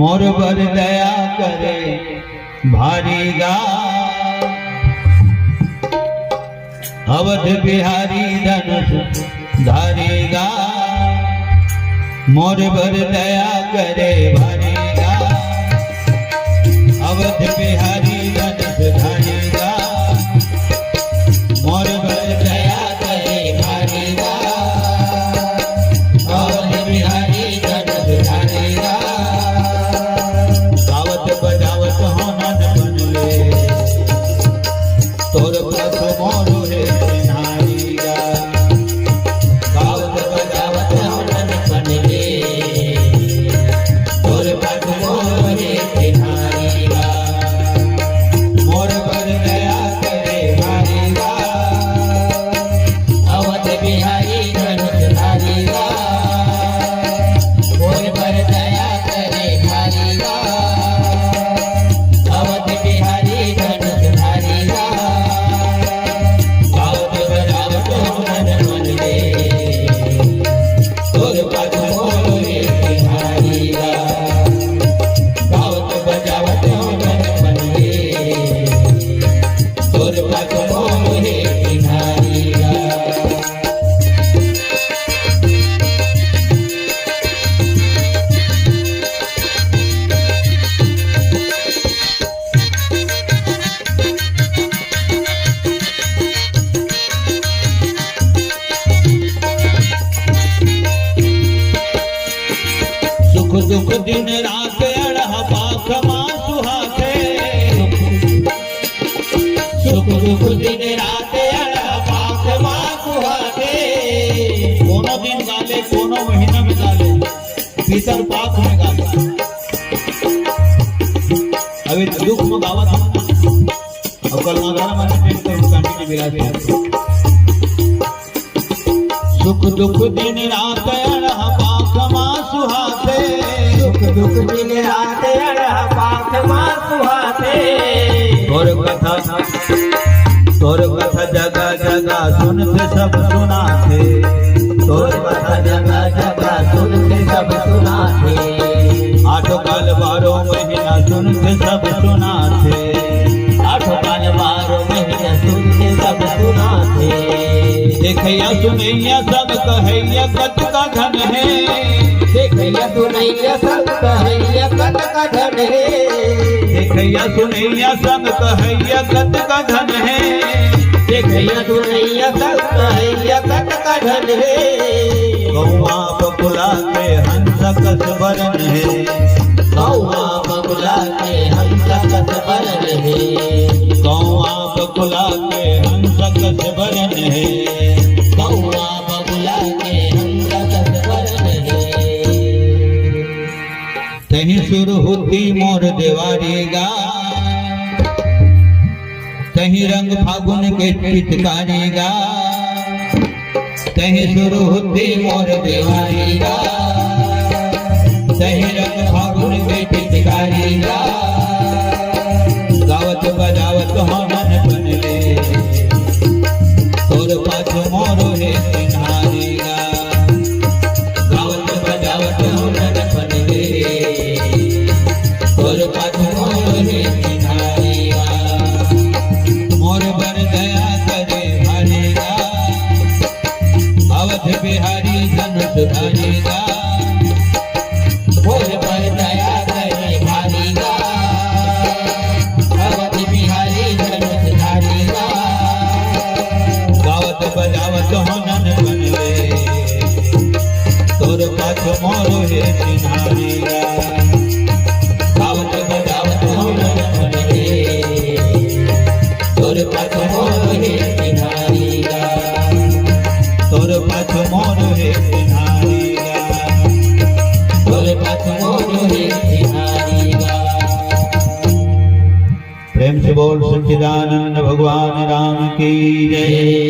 मोर बर दया करे भारी गा। अवध बिहारी धनुष धारेगा, मोर बर दया करे भारी गा। अवध बिहारी धनुष धारेगा, मोर बर दया करे भारी गा। अवध बिहारी धनुष धारेगा, गावत बजावत होनन बनले, तोर पास मोर है नारीगा। गावत बजावत होनन बनले, तोर पास मोर है नारीगा। मोर बर दया करे भारीगा, अवध बिहारी धनुष धारेगा। मोर बर दया करे भारीगा, अवध बिहारी धनुष धारेगा। गावत बजावत होनन बनले, तोर पास मोर है नारीगा। गावत बजावत होनन बनले, तोर पास मोर है नारीगा। सुख दुख दिन रात अड़ह पाख मां सुहाते। सुख दुख दिन रात अड़ह पाख मां सुहाते। कोनो दिन गाले कोनो महीना में गाले, भीतर पाख में गाले। अभी दुख में गावत हम और कल माधारा माने प्रेम कर कांटी की विराजे। सुख दुख दिन रात अड़ह पाख मां सुहाते। सुख दुख दिन रात अड़ह पाख मां सुहाते। तोर कथा जगह जगह सुनते सब सुनाते। तोर कथा जगह जगह सुनते सब सुनाते। आठों काल 12 महीना सुनते सब सुनाते। आठों काल 12 महीना सुनते सब सुनाते। देखैया सुनैया सब कहैया कत का धन है। देखैया सुनैया सब कहैया कत का धन है। देखैया सुनैया सब कहैया कत का धन है। देखैया सुनैया सब कहैया कत का धन है। गौआ बकुला के हंस कस बरन है। गौआ बकुला के हंस कस बरन है। गौआ बकुला के हंस कस बरन है। गौआ बकुला के हंस कस बरन है। तहीं शुरू होती मोर देवारी गा, तहीं रंग फागुन के पिचकारी गा। तहीं शुरू होती मोर देवारी गा, तहीं रंग फागुन के पिचकारी गा। गावत बजावत होनन बनले, तोर पास मोर है नारीगा। गावत बजावत होनन बनले, तोर पास मोर है नारीगा। मोर बर दया करे भारीगा, अवध बिहारी धनुष धारेगा। मोर बर दया करे भारीगा, अवध बिहारी धनुष धारेगा। गावत बजावत होनन बनले, तोर पास मोर है नारीगा। गावत बजावत होनन बनले, तोर पास मोर है नारीगा। तोर पास मोर है नारीगा। तोर पास मोर है नारीगा। प्रेम से बोल सच्चिदानंद भगवान राम की जय।